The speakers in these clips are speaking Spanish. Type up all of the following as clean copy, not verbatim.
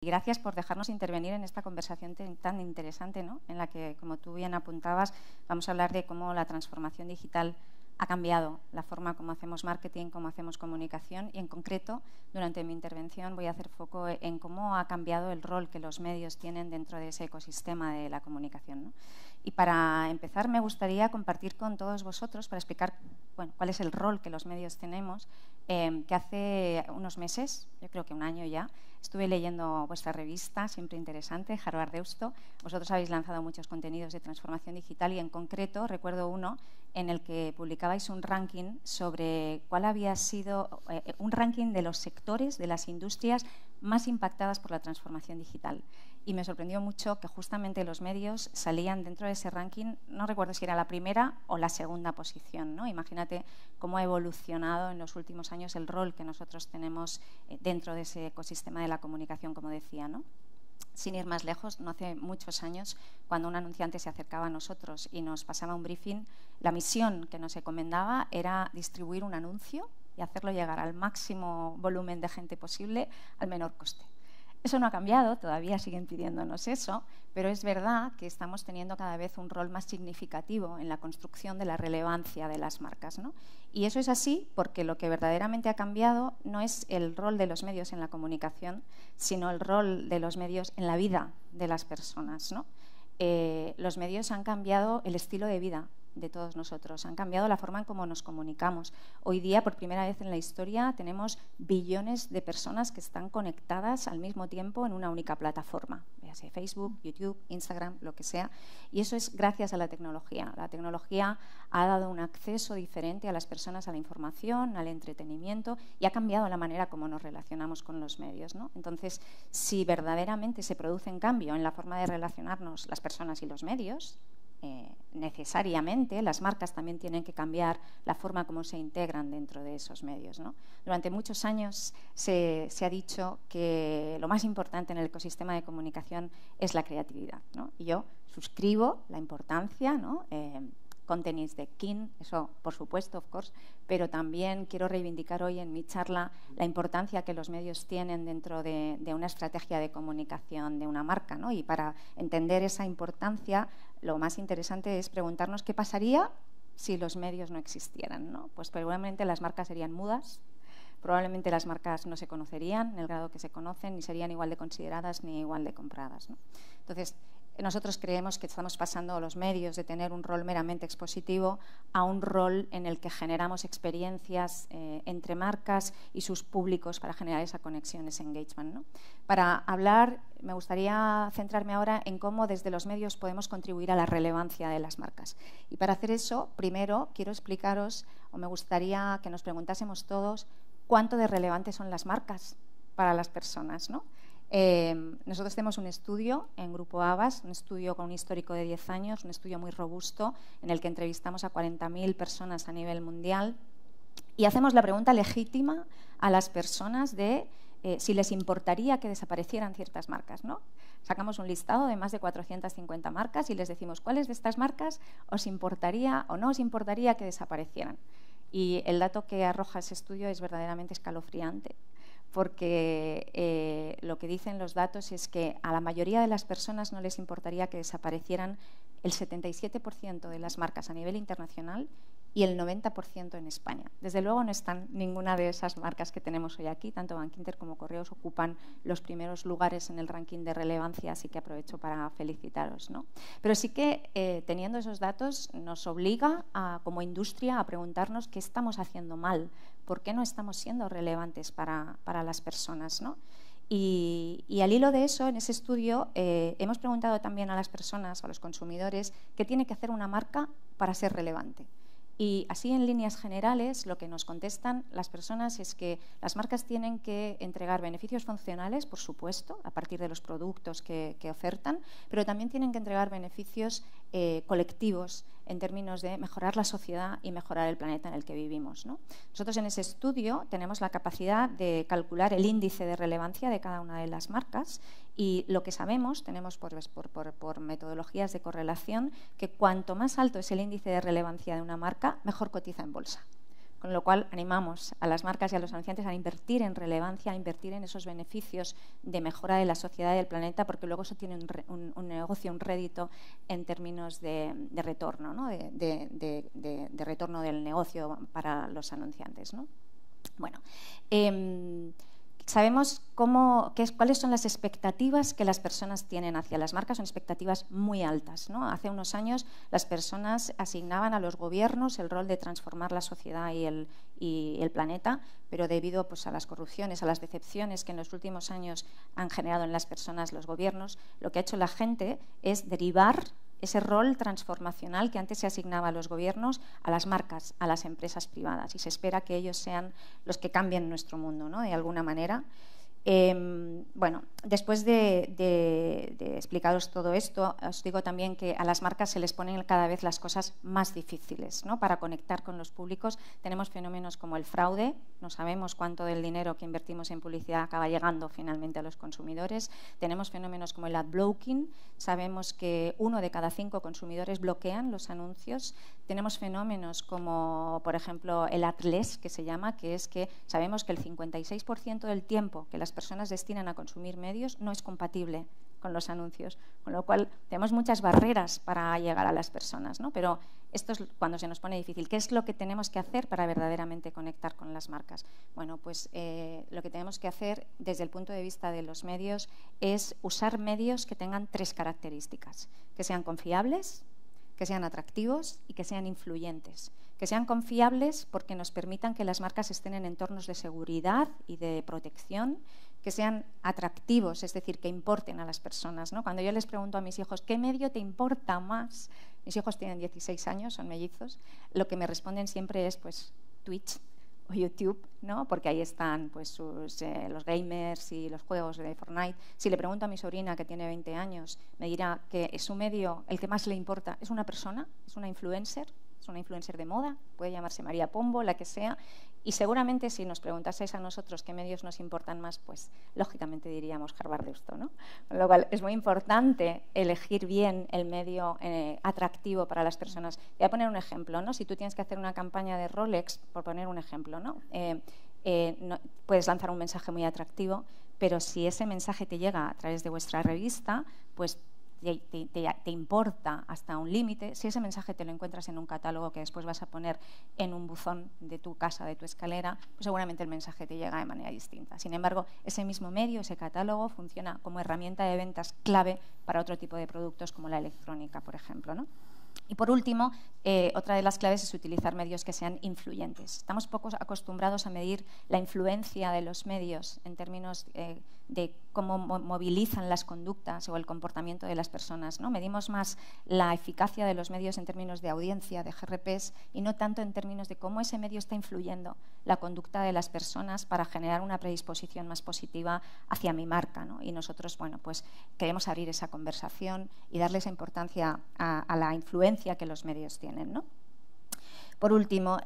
Y gracias por dejarnos intervenir en esta conversación tan interesante, ¿no? En la que, como tú bien apuntabas, vamos a hablar de cómo la transformación digital ha cambiado la forma como hacemos marketing, cómo hacemos comunicación y, en concreto, durante mi intervención voy a hacer foco en cómo ha cambiado el rol que los medios tienen dentro de ese ecosistema de la comunicación, ¿no? Y para empezar, me gustaría compartir con todos vosotros, para explicar cuál es el rol que los medios tenemos, que hace unos meses, yo creo que un año ya, estuve leyendo vuestra revista, siempre interesante, Harvard Deusto. Vosotros habéis lanzado muchos contenidos de transformación digital y, en concreto, recuerdo uno en el que publicabais un ranking sobre cuál había sido un ranking de los sectores, de las industrias más impactadas por la transformación digital. Y me sorprendió mucho que justamente los medios salían dentro de ese ranking, no recuerdo si era la primera o la segunda posición, ¿no? Imagínate cómo ha evolucionado en los últimos años el rol que nosotros tenemos dentro de ese ecosistema de la comunicación, como decía, ¿no? Sin ir más lejos, no hace muchos años, cuando un anunciante se acercaba a nosotros y nos pasaba un briefing, la misión que nos encomendaba era distribuir un anuncio y hacerlo llegar al máximo volumen de gente posible al menor coste. Eso no ha cambiado, todavía siguen pidiéndonos eso, pero es verdad que estamos teniendo cada vez un rol más significativo en la construcción de la relevancia de las marcas, ¿no? Y eso es así porque lo que verdaderamente ha cambiado no es el rol de los medios en la comunicación, sino el rol de los medios en la vida de las personas, ¿no? Los medios han cambiado el estilo de vida de todos nosotros, han cambiado la forma en cómo nos comunicamos. Hoy día, por primera vez en la historia, tenemos billones de personas que están conectadas al mismo tiempo en una única plataforma, ya sea Facebook, YouTube, Instagram, lo que sea, y eso es gracias a la tecnología. La tecnología ha dado un acceso diferente a las personas a la información, al entretenimiento, y ha cambiado la manera como nos relacionamos con los medios, ¿no? Entonces, si verdaderamente se produce un cambio en la forma de relacionarnos las personas y los medios, necesariamente las marcas también tienen que cambiar la forma como se integran dentro de esos medios, ¿no? Durante muchos años se ha dicho que lo más importante en el ecosistema de comunicación es la creatividad, ¿no? Y yo suscribo la importancia, ¿no? Content is the king, eso por supuesto, of course, pero también quiero reivindicar hoy en mi charla la importancia que los medios tienen dentro de una estrategia de comunicación de una marca, ¿no? Y para entender esa importancia, lo más interesante es preguntarnos qué pasaría si los medios no existieran, ¿no? Pues probablemente las marcas serían mudas, probablemente las marcas no se conocerían en el grado que se conocen, ni serían igual de consideradas ni igual de compradas, ¿no? Entonces, nosotros creemos que estamos pasando los medios de tener un rol meramente expositivo a un rol en el que generamos experiencias entre marcas y sus públicos para generar esa conexión, ese engagement, ¿no? Para hablar, me gustaría centrarme ahora en cómo desde los medios podemos contribuir a la relevancia de las marcas. Y para hacer eso, primero quiero explicaros, o me gustaría que nos preguntásemos todos, cuánto de relevantes son las marcas para las personas, ¿no? Nosotros tenemos un estudio en Grupo Havas, un estudio con un histórico de 10 años, un estudio muy robusto en el que entrevistamos a 40.000 personas a nivel mundial y hacemos la pregunta legítima a las personas de si les importaría que desaparecieran ciertas marcas, ¿no? Sacamos un listado de más de 450 marcas y les decimos cuáles de estas marcas os importaría o no os importaría que desaparecieran. Y el dato que arroja ese estudio es verdaderamente escalofriante, porque lo que dicen los datos es que a la mayoría de las personas no les importaría que desaparecieran el 77% de las marcas a nivel internacional y el 90% en España. Desde luego no están ninguna de esas marcas que tenemos hoy aquí, tanto Bankinter como Correos ocupan los primeros lugares en el ranking de relevancia, así que aprovecho para felicitaros, ¿no? Pero sí que teniendo esos datos nos obliga como industria a preguntarnos qué estamos haciendo mal, por qué no estamos siendo relevantes para las personas, ¿no? Y al hilo de eso, en ese estudio, hemos preguntado también a las personas, a los consumidores, qué tiene que hacer una marca para ser relevante. Y así, en líneas generales, lo que nos contestan las personas es que las marcas tienen que entregar beneficios funcionales, por supuesto, a partir de los productos que ofertan, pero también tienen que entregar beneficios colectivos en términos de mejorar la sociedad y mejorar el planeta en el que vivimos, ¿no? Nosotros en ese estudio tenemos la capacidad de calcular el índice de relevancia de cada una de las marcas y lo que sabemos, tenemos por metodologías de correlación, que cuanto más alto es el índice de relevancia de una marca, mejor cotiza en bolsa. con lo cual animamos a las marcas y a los anunciantes a invertir en relevancia, a invertir en esos beneficios de mejora de la sociedad y del planeta, porque luego eso tiene un negocio, un rédito en términos de retorno, ¿no? de retorno del negocio para los anunciantes, ¿no? Bueno, sabemos cuáles son las expectativas que las personas tienen hacia las marcas. Son expectativas muy altas, ¿no? Hace unos años las personas asignaban a los gobiernos el rol de transformar la sociedad y el planeta, pero debido pues, a las corrupciones, a las decepciones que en los últimos años han generado en las personas los gobiernos, lo que ha hecho la gente es derivar ese rol transformacional que antes se asignaba a los gobiernos, a las marcas, a las empresas privadas. Y se espera que ellos sean los que cambien nuestro mundo, ¿no? De alguna manera. Bueno, después de explicaros todo esto, os digo también que a las marcas se les ponen cada vez las cosas más difíciles, ¿no? Para conectar con los públicos. Tenemos fenómenos como el fraude, no sabemos cuánto del dinero que invertimos en publicidad acaba llegando finalmente a los consumidores. Tenemos fenómenos como el adblocking, sabemos que 1 de cada 5 consumidores bloquean los anuncios. Tenemos fenómenos como, por ejemplo, el adless, que se llama, que es que sabemos que el 56% del tiempo que las personas destinan a consumir medios no es compatible con los anuncios, con lo cual tenemos muchas barreras para llegar a las personas, ¿no? Pero esto es cuando se nos pone difícil. ¿Qué es lo que tenemos que hacer para verdaderamente conectar con las marcas? Bueno, pues lo que tenemos que hacer desde el punto de vista de los medios es usar medios que tengan 3 características: que sean confiables, que sean atractivos y que sean influyentes. Que sean confiables porque nos permitan que las marcas estén en entornos de seguridad y de protección, que sean atractivos, es decir, que importen a las personas, ¿no? Cuando yo les pregunto a mis hijos, ¿qué medio te importa más? Mis hijos tienen 16 años, son mellizos, lo que me responden siempre es pues Twitch o YouTube, ¿no? Porque ahí están pues, los gamers y los juegos de Fortnite. Si le pregunto a mi sobrina, que tiene 20 años, me dirá que es su medio el que más le importa, es una persona, es una influencer de moda, puede llamarse María Pombo, la que sea, y seguramente si nos preguntaseis a nosotros qué medios nos importan más, pues lógicamente diríamos Harvard Deusto, ¿no? Con lo cual es muy importante elegir bien el medio atractivo para las personas. Voy a poner un ejemplo, ¿no? Si tú tienes que hacer una campaña de Rolex, por poner un ejemplo, ¿no? Puedes lanzar un mensaje muy atractivo, pero si ese mensaje te llega a través de vuestra revista, pues te importa hasta un límite. Si ese mensaje te lo encuentras en un catálogo que después vas a poner en un buzón de tu casa, de tu escalera, pues seguramente el mensaje te llega de manera distinta. Sin embargo, ese mismo medio, ese catálogo, funciona como herramienta de ventas clave para otro tipo de productos como la electrónica, por ejemplo, ¿no? Y por último, otra de las claves es utilizar medios que sean influyentes. Estamos poco acostumbrados a medir la influencia de los medios en términos de cómo movilizan las conductas o el comportamiento de las personas, ¿no? Medimos más la eficacia de los medios en términos de audiencia, de GRPs, y no tanto en términos de cómo ese medio está influyendo la conducta de las personas para generar una predisposición más positiva hacia mi marca, ¿no? Y nosotros, bueno, pues queremos abrir esa conversación y darle esa importancia a la influencia que los medios tienen, ¿no? Por último,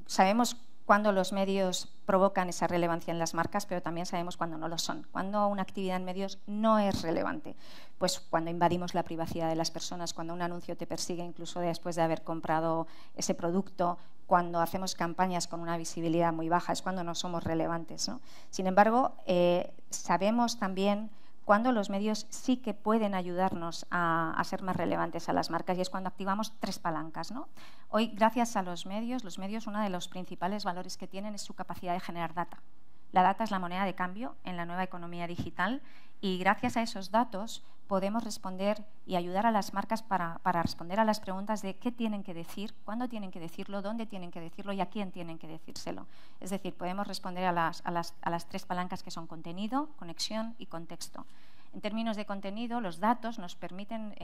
sabemos cuándo los medios provocan esa relevancia en las marcas, pero también sabemos cuándo no lo son. Cuando una actividad en medios no es relevante, pues cuando invadimos la privacidad de las personas, cuando un anuncio te persigue incluso después de haber comprado ese producto, cuando hacemos campañas con una visibilidad muy baja, es cuando no somos relevantes, ¿no? Sin embargo, sabemos también cuando los medios sí que pueden ayudarnos a ser más relevantes a las marcas, y es cuando activamos 3 palancas, ¿no? Hoy, gracias a los medios, uno de los principales valores que tienen es su capacidad de generar data. La data es la moneda de cambio en la nueva economía digital, y gracias a esos datos podemos responder y ayudar a las marcas para responder a las preguntas de qué tienen que decir, cuándo tienen que decirlo, dónde tienen que decirlo y a quién tienen que decírselo. Es decir, podemos responder a las 3 palancas que son contenido, conexión y contexto. En términos de contenido, los datos nos permiten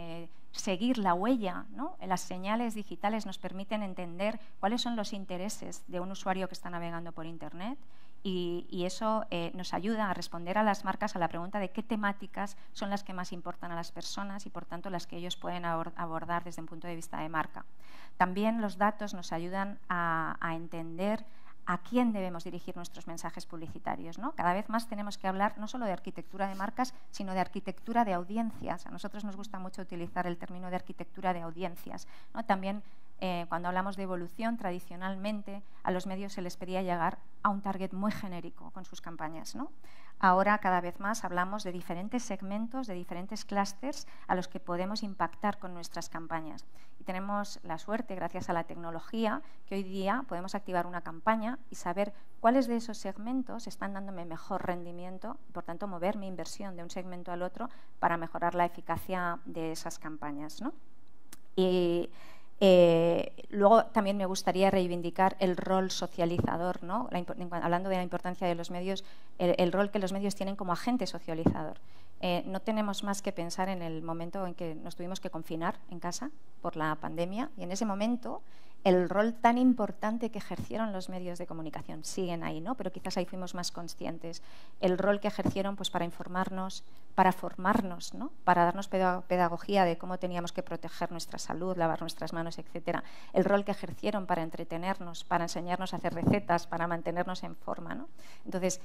seguir la huella, ¿no? Las señales digitales nos permiten entender cuáles son los intereses de un usuario que está navegando por Internet, y eso nos ayuda a responder a las marcas a la pregunta de qué temáticas son las que más importan a las personas y, por tanto, las que ellos pueden abordar desde un punto de vista de marca. También los datos nos ayudan a entender a quién debemos dirigir nuestros mensajes publicitarios, ¿no? Cada vez más tenemos que hablar no solo de arquitectura de marcas, sino de arquitectura de audiencias. A nosotros nos gusta mucho utilizar el término de arquitectura de audiencias, ¿no? También Cuando hablamos de evolución, tradicionalmente a los medios se les pedía llegar a un target muy genérico con sus campañas, ¿no? Ahora, cada vez más, hablamos de diferentes segmentos, de diferentes clústeres a los que podemos impactar con nuestras campañas. Y tenemos la suerte, gracias a la tecnología, que hoy día podemos activar una campaña y saber cuáles de esos segmentos están dándome mejor rendimiento y, por tanto, mover mi inversión de un segmento al otro para mejorar la eficacia de esas campañas, ¿no? Y luego también me gustaría reivindicar el rol socializador, ¿no? Hablando de la importancia de los medios, el rol que los medios tienen como agente socializador. No tenemos más que pensar en el momento en que nos tuvimos que confinar en casa por la pandemia, y en ese momento el rol tan importante que ejercieron los medios de comunicación siguen ahí, ¿no? Pero quizás ahí fuimos más conscientes. El rol que ejercieron, pues, para informarnos, para formarnos, ¿no? Para darnos pedagogía de cómo teníamos que proteger nuestra salud, lavar nuestras manos, etcétera. El rol que ejercieron para entretenernos, para enseñarnos a hacer recetas, para mantenernos en forma, ¿no? Entonces,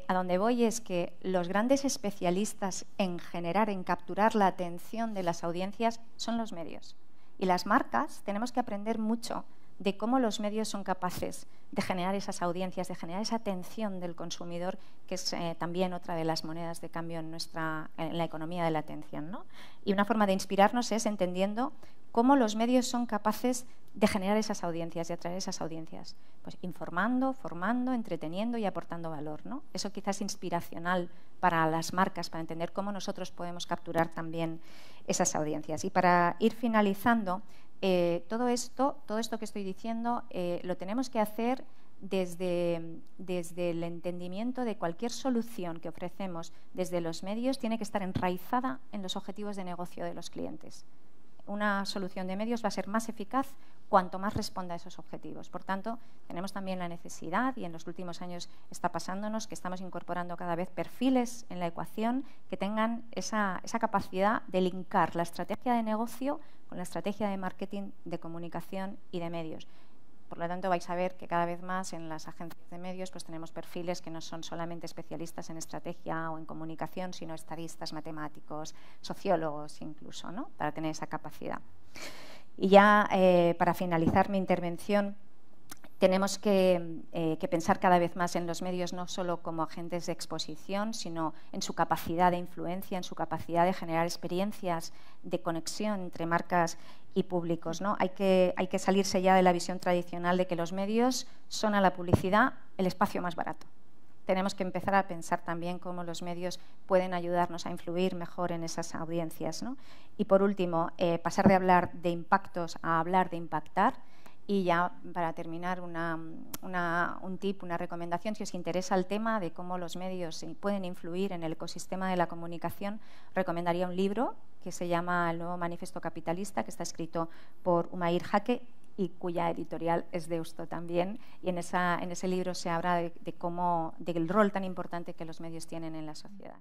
a donde voy es que los grandes especialistas en generar, en capturar la atención de las audiencias son los medios. Y las marcas tenemos que aprender mucho de cómo los medios son capaces de generar esas audiencias, de generar esa atención del consumidor, que es también otra de las monedas de cambio en la economía de la atención, ¿no? Y una forma de inspirarnos es entendiendo cómo los medios son capaces de generar esas audiencias, de atraer esas audiencias. Pues informando, formando, entreteniendo y aportando valor, ¿no? Eso quizás es inspiracional para las marcas, para entender cómo nosotros podemos capturar también esas audiencias. Y para ir finalizando, todo esto que estoy diciendo lo tenemos que hacer desde el entendimiento de cualquier solución que ofrecemos desde los medios tiene que estar enraizada en los objetivos de negocio de los clientes. Una solución de medios va a ser más eficaz cuanto más responda a esos objetivos. Por tanto, tenemos también la necesidad, y en los últimos años está pasándonos, que estamos incorporando cada vez perfiles en la ecuación que tengan esa capacidad de linkar la estrategia de negocio con la estrategia de marketing, de comunicación y de medios. Por lo tanto, vais a ver que cada vez más en las agencias de medios pues tenemos perfiles que no son solamente especialistas en estrategia o en comunicación, sino estadistas, matemáticos, sociólogos incluso, ¿no? Para tener esa capacidad. Y ya para finalizar mi intervención, tenemos que pensar cada vez más en los medios no solo como agentes de exposición, sino en su capacidad de influencia, en su capacidad de generar experiencias de conexión entre marcas y públicos, ¿no? Hay que salirse ya de la visión tradicional de que los medios son a la publicidad el espacio más barato. Tenemos que empezar a pensar también cómo los medios pueden ayudarnos a influir mejor en esas audiencias, ¿no? Y por último, pasar de hablar de impactos a hablar de impactar. Y ya para terminar, un tip, una recomendación, si os interesa el tema de cómo los medios pueden influir en el ecosistema de la comunicación, recomendaría un libro que se llama El nuevo manifiesto capitalista, que está escrito por Umair Jaque y cuya editorial es Deusto también. Y en ese libro se habla del rol tan importante que los medios tienen en la sociedad.